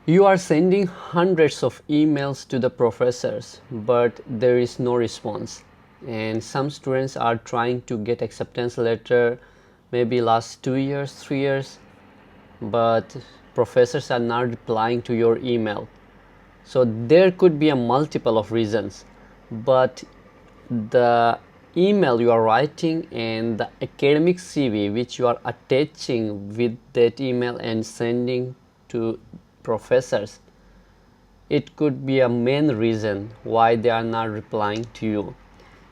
You are sending hundreds of emails to the professors, but there is no response. And some students are trying to get acceptance letter maybe last 2 years, 3 years, but professors are not replying to your email. So there could be a multiple of reasons, but the email you are writing and the academic CV which you are attaching with that email and sending to professors, it could be a main reason why they are not replying to you.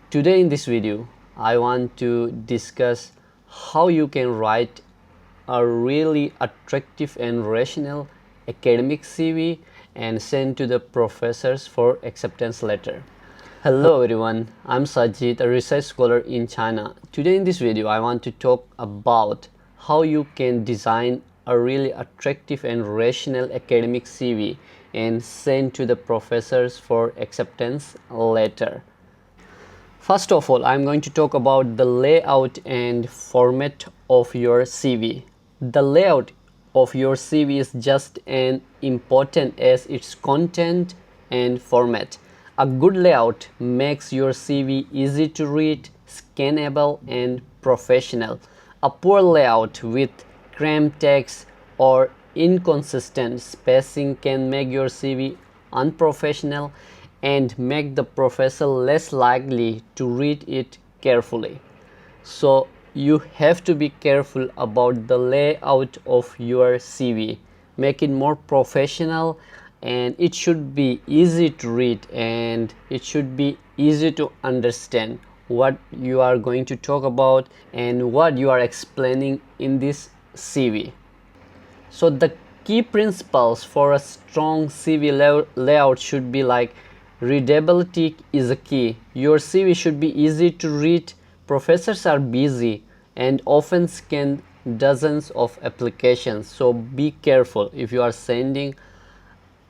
Today in this video, I want to discuss how you can write a really attractive and rational academic CV and send to the professors for acceptance letter. Hello everyone, I'm Sajid, a research scholar in China. Today in this video, I want to talk about how you can design a really attractive and rational academic CV and send to the professors for acceptance letter. First of all, I'm going to talk about the layout and format of your CV. The layout of your CV is just as important as its content and format. A good layout makes your CV easy to read, scannable, and professional. A poor layout with cramped text or inconsistent spacing can make your CV unprofessional and make the professor less likely to read it carefully. So you have to be careful about the layout of your CV. Make it more professional, and it should be easy to read, and it should be easy to understand what you are going to talk about and what you are explaining in this CV. So the key principles for a strong CV layout should be like readability is a key. Your CV should be easy to read. Professors are busy and often scan dozens of applications, so be careful if you are sending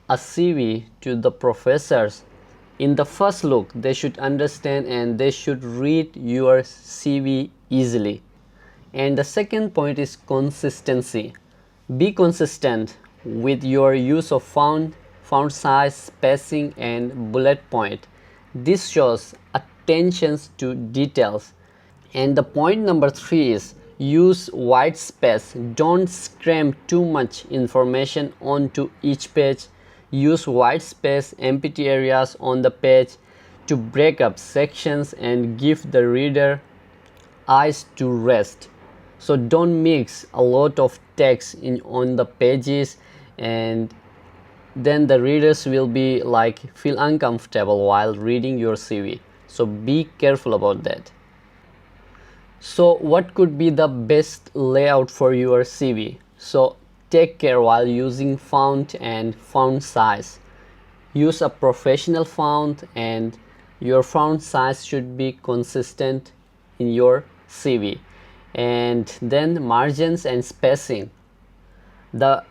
a CV to the professors. In the first look, they should understand and they should read your CV easily. And the second point is consistency. Be consistent with your use of font size, spacing, and bullet point. This shows attention to details. And the point number 3 is use white space. Don't cram too much information onto each page. Use white space, empty areas on the page to break up sections and give the reader eyes to rest. So don't mix a lot of text on the pages, and then the readers will be feel uncomfortable while reading your CV. So be careful about that. So what could be the best layout for your CV? So take care while using font and font size. Use a professional font, and your font size should be consistent in your CV. And then margins and spacing.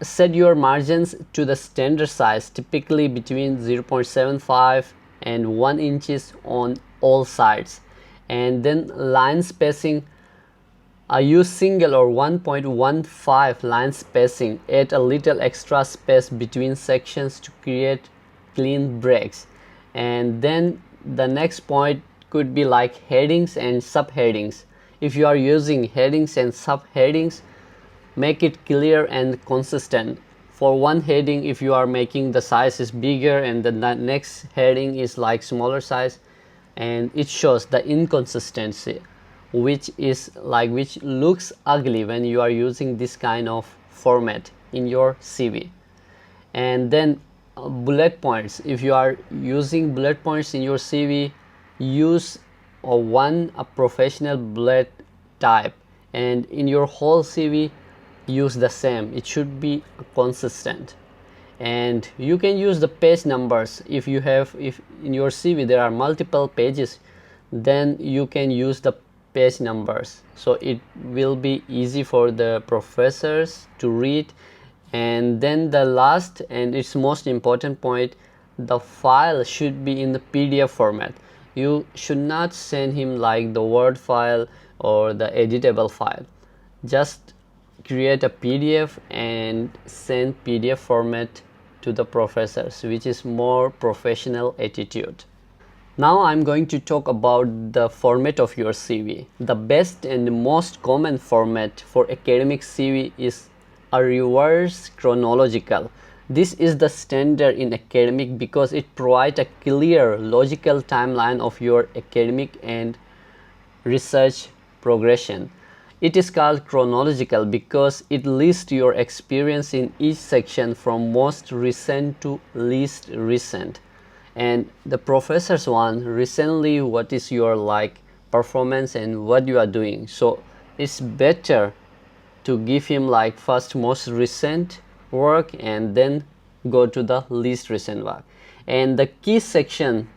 Set your margins to the standard size, typically between 0.75 and 1 inches on all sides. And then line spacing, use single or 1.15 line spacing. Add a little extra space between sections to create clean breaks. And then the next point could be like headings and subheadings. If you are using headings and subheadings, make it clear and consistent. For one heading, if you are making the size is bigger and the next heading is like smaller size, and it shows the inconsistency, which looks ugly when you are using this kind of format in your CV. And then bullet points. If you are using bullet points in your CV, use a professional bullet type, and in your whole CV use the same. It should be consistent. And you can use the page numbers. If in your CV there are multiple pages, then you can use the page numbers, so it will be easy for the professors to read. And then the last and its most important point, the file should be in the PDF format. You should not send him like the Word file or the editable file. Just create a PDF and send PDF format to the professors, which is more professional attitude. Now I'm going to talk about the format of your CV. The best and most common format for academic CV is a reverse chronological. This is the standard in academic because it provides a clear logical timeline of your academic and research progression. It is called chronological because it lists your experience in each section from most recent to least recent. And the professors one, recently what is your performance and what you are doing. So it's better to give him first most recent work and then go to the least recent work. And the key section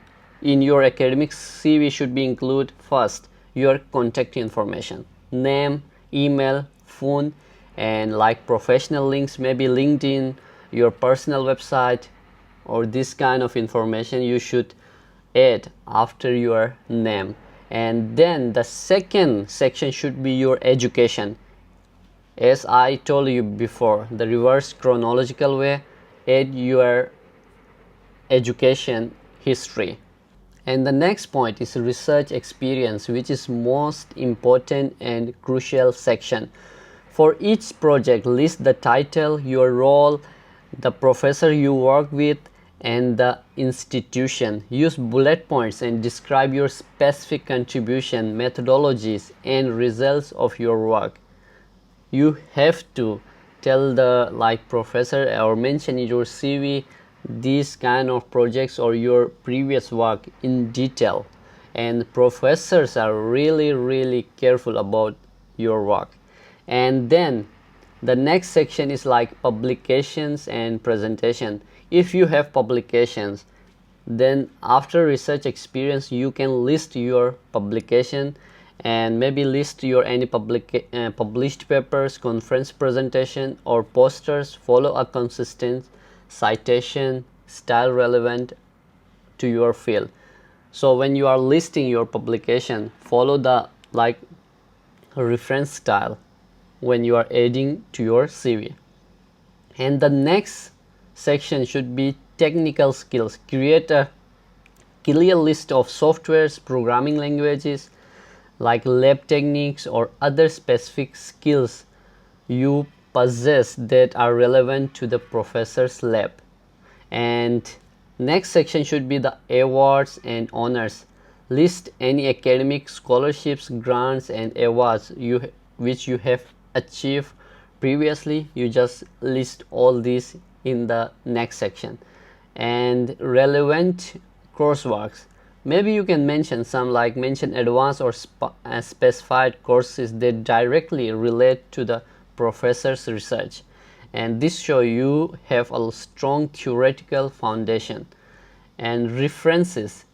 in your academic CV should be include first your contact information, name, email, phone, and professional links, maybe LinkedIn, your personal website, or this kind of information you should add after your name. And then the second section should be your education. As I told you before, the reverse chronological way, add your education history. And the next point is research experience, which is most important and crucial section. For each project, list the title, your role, the professor you work with, and the institution. Use bullet points and describe your specific contribution, methodologies, and results of your work. You have to tell the professor or mention in your CV these kind of projects or your previous work in detail, and professors are really careful about your work. And then the next section is publications and presentation. If you have publications, then after research experience you can list your publication and maybe list your any published papers, conference presentation, or posters. Follow a consistent citation style relevant to your field. So when you are listing your publication, follow the reference style when you are adding to your CV. And the next section should be technical skills. Create a clear list of softwares, programming languages, lab techniques, or other specific skills you possess that are relevant to the professor's lab. And next section should be the awards and honors. List any academic scholarships, grants, and awards which you have achieved previously. You just list all these in the next section. And relevant courseworks, maybe you can mention some mention advanced or specified courses that directly relate to the professor's research, and this show you have a strong theoretical foundation. And references,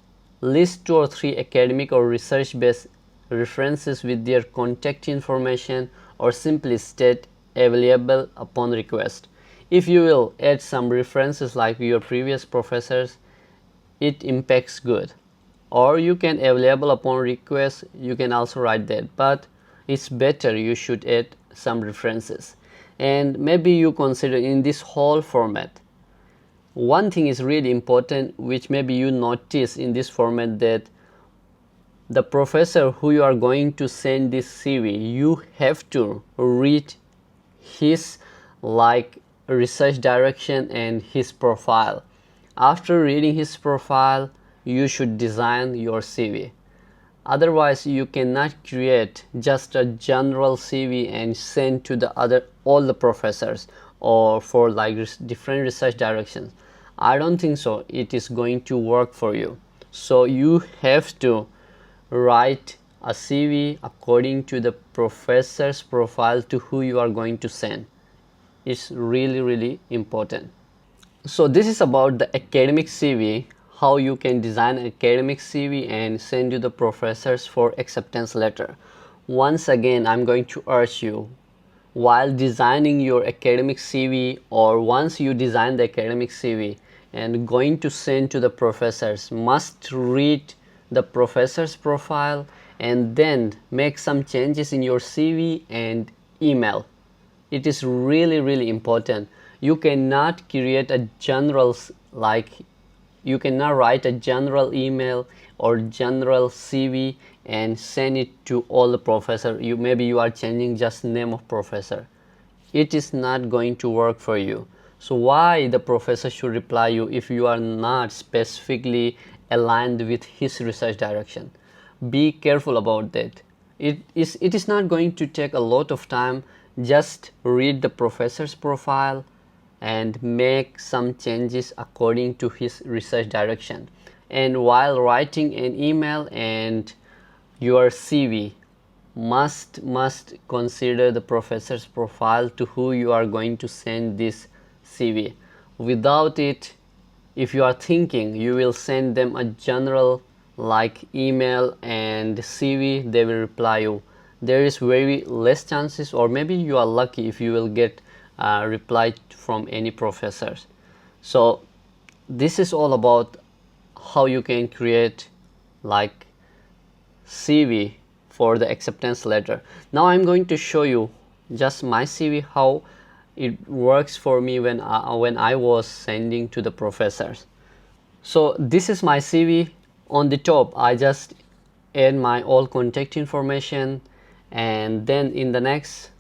list 2 or 3 academic or research based references with their contact information, or simply state available upon request. If you will add some references like your previous professors, it impacts good. Or you can available upon request, you can also write that, but it's better you should add some references. And maybe you consider in this whole format, one thing is really important which maybe you notice in this format, that the professor who you are going to send this CV, you have to read his research direction and his profile. After reading his profile, you should design your CV. Otherwise you cannot create just a general CV and send to all the professors or for different research directions. I don't think so it is going to work for you. So you have to write a CV according to the professor's profile to who you are going to send. It's really important. So this is about the academic CV, how you can design an academic CV and send you the professors for acceptance letter. Once again, I'm going to urge you, while designing your academic CV, or once you design the academic CV and going to send to the professors, must read the professor's profile and then make some changes in your CV and email. It is really important. you cannot create a general, like you cannot write a general email or general CV and send it to all the professor. Maybe you are changing just name of professor. It is not going to work for you. So why the professor should reply you if you are not specifically aligned with his research direction? Be careful about that. It is not going to take a lot of time. Just read the professor's profile and make some changes according to his research direction. And while writing an email and your CV, must consider the professor's profile to who you are going to send this CV. Without it, if you are thinking you will send them a general like email and CV, they will reply you. There is very less chances, or maybe you are lucky if you will get a reply from any professors. So this is all about how you can create like CV for the acceptance letter. Now I'm going to show you just my CV, how it works for me when I was sending to the professors. So this is my CV. On the top I just add my all contact information, and then in the next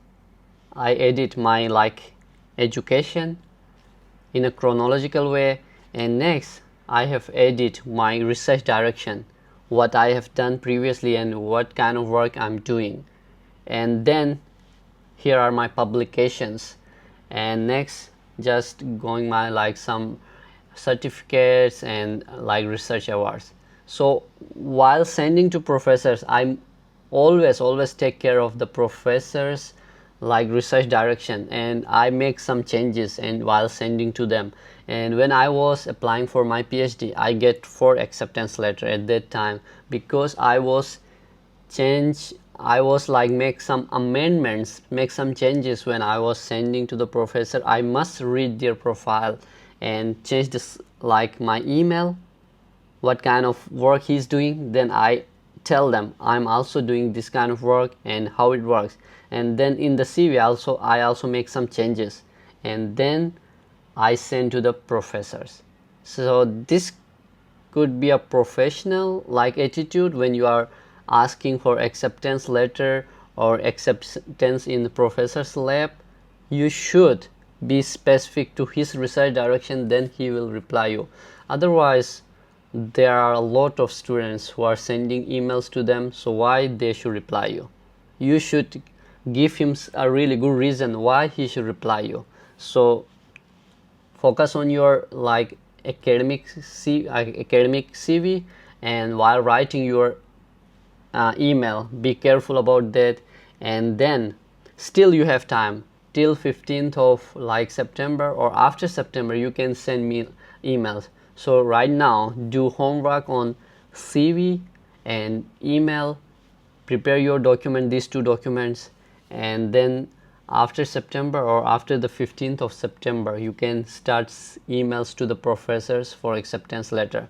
I edit my like education in a chronological way, and next I have edit my research direction, what I have done previously and what kind of work I'm doing. And then here are my publications, and next just going my like some certificates and like research awards. So while sending to professors, I'm always take care of the professors like research direction, and I make some changes and while sending to them. And when I was applying for my PhD, I get 4 acceptance letter at that time, because I was like make some amendments, make some changes when I was sending to the professor. I must read their profile and change this like my email, what kind of work he's doing. Then I tell them I'm also doing this kind of work and how it works. And then in the CV I also make some changes, and then I send to the professors. So this could be a professional like attitude when you are asking for acceptance letter or acceptance in the professor's lab. You should be specific to his research direction, then he will reply you. Otherwise, there are a lot of students who are sending emails to them, so why they should reply you? You should give him a really good reason why he should reply you. So focus on your like academic CV, and while writing your email, be careful about that. And then still you have time till 15th of like September, or after September you can send me emails. So right now do homework on CV and email, prepare your document, these 2 documents, and then after September or after the 15th of September you can start emails to the professors for acceptance letter.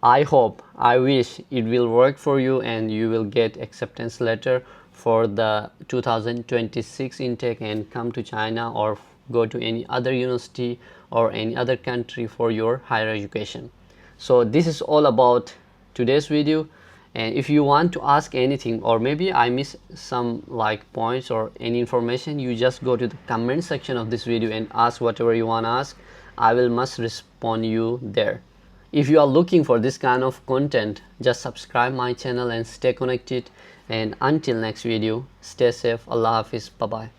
I hope, I wish it will work for you and you will get acceptance letter for the 2026 intake and come to China or go to any other university or any other country for your higher education. So this is all about today's video. And if you want to ask anything, or maybe I miss some like points or any information, you just go to the comment section of this video and ask whatever you want to ask. I will must respond you there. If you are looking for this kind of content, just subscribe my channel and stay connected. And until next video, stay safe. Allah Hafiz. Bye bye.